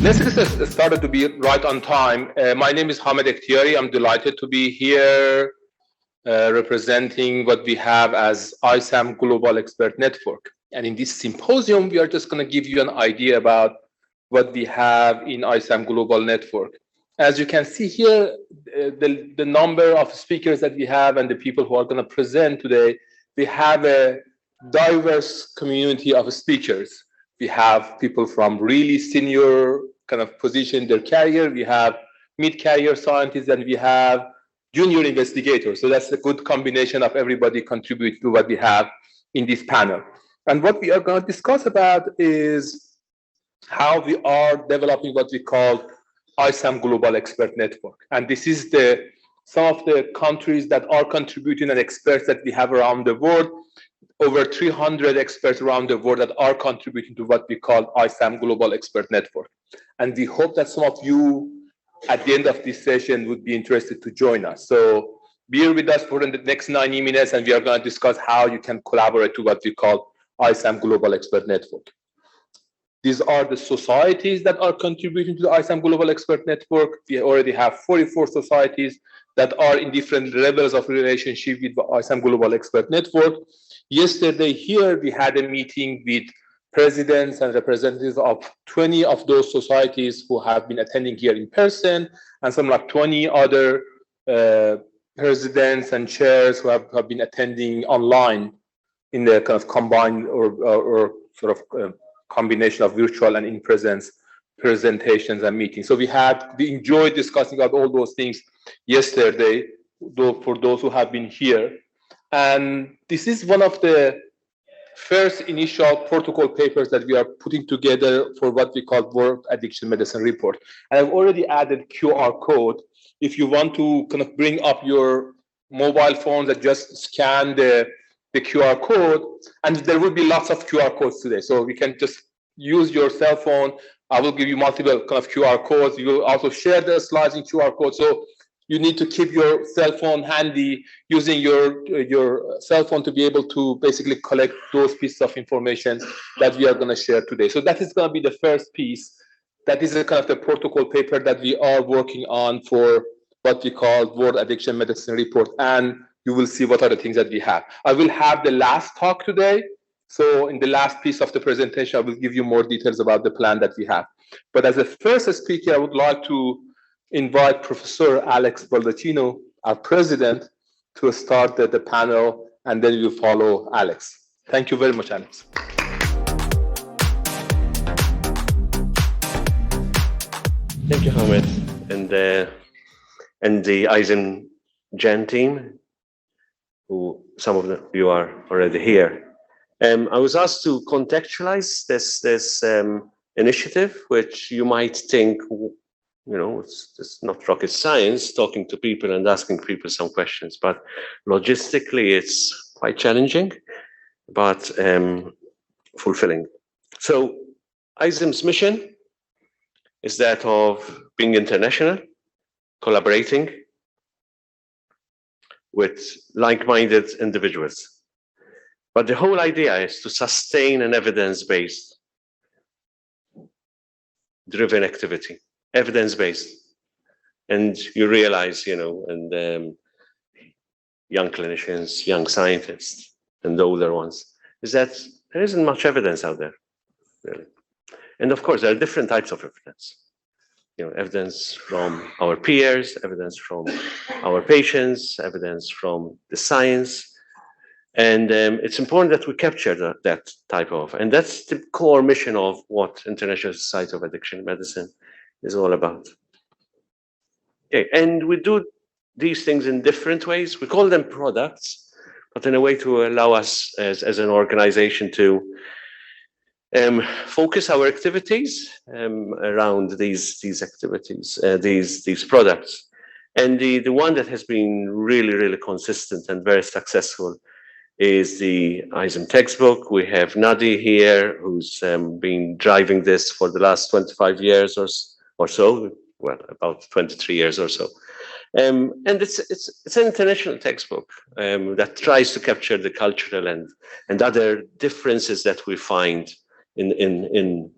Let's get started to be right on time. My name is Ekhtiari. I'm delighted to be here representing what we have as ISAM Global Expert Network. And in this symposium, we are just going to give you an idea about what we have in ISAM Global Network. As you can see here, the number of speakers that we have and the people who are going to present today, we have a diverse community of speakers. We have people from really senior kind of position in their career. We have mid-career scientists, and we have junior investigators. So that's a good combination of everybody contributing to what we have in this panel. And what we are going to discuss about is how we are developing what we call ISAM Global Expert Network. And this is some of the countries that are contributing and experts that we have around the world. Over 300 experts around the world that are contributing to what we call ISAM Global Expert Network. And we hope that some of you at the end of this session would be interested to join us. So bear with us for the next 90 minutes, and we are going to discuss how you can collaborate to what we call ISAM Global Expert Network. These are the societies that are contributing to the ISAM Global Expert Network. We already have 44 societies that are in different levels of relationship with the ISAM Global Expert Network. Yesterday here, we had a meeting with presidents and representatives of 20 of those societies who have been attending here in person, and some like 20 other presidents and chairs who have been attending online in the kind of combined or sort of combination of virtual and in-presence presentations and meetings. So we enjoyed discussing about all those things yesterday, for those who have been here. And this is one of the first initial protocol papers that we are putting together for what we call World Addiction Medicine Report. And I've already added QR code. If you want to kind of bring up your mobile phones and just scan the QR code, and there will be lots of QR codes today. So we can just use your cell phone. I will give you multiple kind of QR codes. You will also share the slides in QR code. So you need to keep your cell phone handy, using your cell phone to be able to basically collect those pieces of information that we are going to share today. So that is going to be the first piece. That is a kind of the protocol paper that we are working on for what we call World Addiction Medicine Report. And you will see what are the things that we have. I will have the last talk today. So in the last piece of the presentation, I will give you more details about the plan that we have. But as a first speaker, I would like to invite Professor Alex Baldacchino, our president, to start the panel, and then we'll follow Alex. Thank you very much, Alex. Thank you, Hamid, and the ISAM-GEN team, who some of you are already here. I was asked to contextualize this initiative, which you might think, it's not rocket science, talking to people and asking people some questions, but logistically it's quite challenging, but fulfilling. So ISAM's mission is that of being international, collaborating with like-minded individuals. But the whole idea is to sustain an evidence-based driven activity. Evidence-based, and you realize, and young clinicians, young scientists, and the older ones, is that there isn't much evidence out there, really. And of course, there are different types of evidence. Evidence from our peers, evidence from our patients, evidence from the science, and it's important that we capture that type of, and that's the core mission of what International Society of Addiction Medicine is all about. Okay, and we do these things in different ways. We call them products, but in a way to allow us as an organization to focus our activities around these activities, these products. And the one that has been really, really consistent and very successful is the ISAM textbook. We have Nadi here, who's been driving this for the last 25 years or so, well, about 23 years or so. And it's an international textbook that tries to capture the cultural and other differences that we find in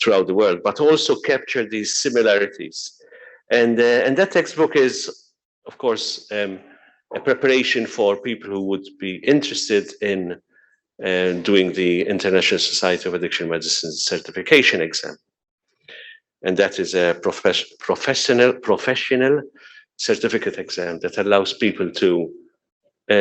throughout the world, but also capture these similarities. And that textbook is, of course, a preparation for people who would be interested in doing the International Society of Addiction Medicine certification exam. And that is a professional certificate exam that allows people to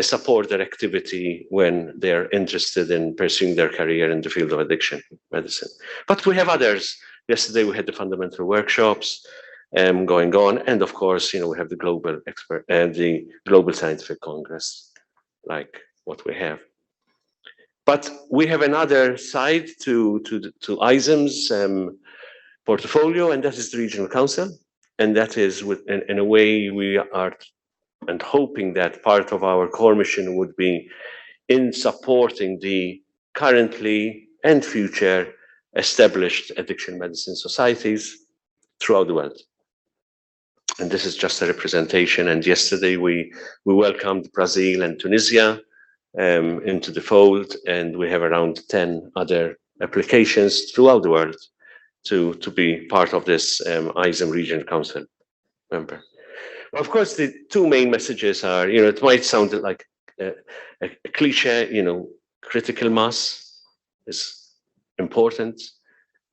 support their activity when they're interested in pursuing their career in the field of addiction medicine. But we have others. Yesterday we had the fundamental workshops going on, and of course, we have the global expert and the Global Scientific Congress, like what we have. But we have another side to ISAM's portfolio, and that is the Regional Council. And that is, in a way, we are and hoping that part of our core mission would be in supporting the currently and future established addiction medicine societies throughout the world. And this is just a representation. And yesterday we welcomed Brazil and Tunisia into the fold, and we have around 10 other applications throughout the world to be part of this ISAM Regional Council member. Well, of course, the two main messages are, it might sound like a cliche, critical mass is important,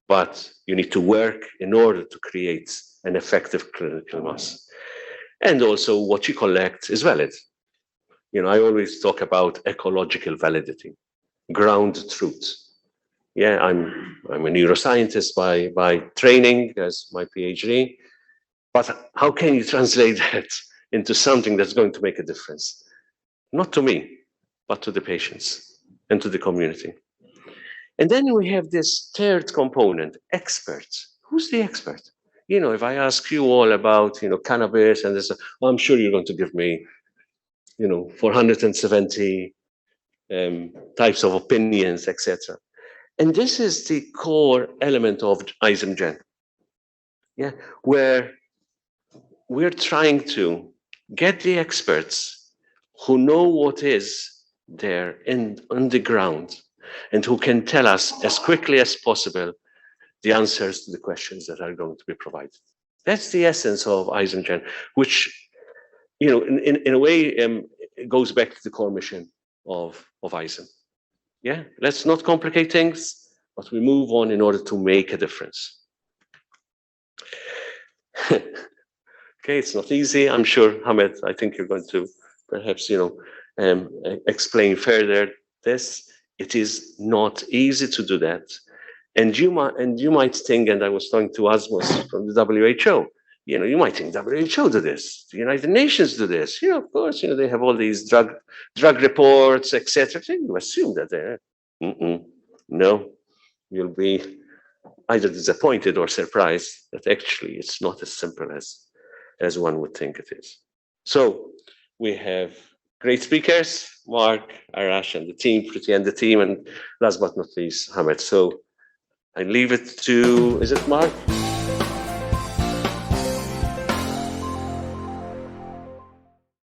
but you need to work in order to create an effective critical mass. And also what you collect is valid. I always talk about ecological validity, ground truth. Yeah, I'm a neuroscientist by training as my PhD, but how can you translate that into something that's going to make a difference? Not to me, but to the patients and to the community. And then we have this third component, experts. Who's the expert? If I ask you all about, cannabis, and I'm sure you're going to give me 470 types of opinions, etc. And this is the core element of ISAM-GEN, where we're trying to get the experts who know what is there on the ground and who can tell us as quickly as possible the answers to the questions that are going to be provided. That's the essence of ISAM-GEN, which in a way, it goes back to the core mission of ISAM. Yeah, let's not complicate things, but we move on in order to make a difference. Okay, it's not easy. I'm sure, Hamed, I think you're going to perhaps, explain further this. It is not easy to do that. And you might think, and I was talking to Asmus from the WHO, you might think WHO do this, the United Nations do this. Of course, they have all these drug reports, etc. You assume that they're, no, you'll be either disappointed or surprised that actually it's not as simple as one would think it is. So we have great speakers, Mark, Arash, and the team, and last but not least, Hamed. So I leave it to, is it Mark?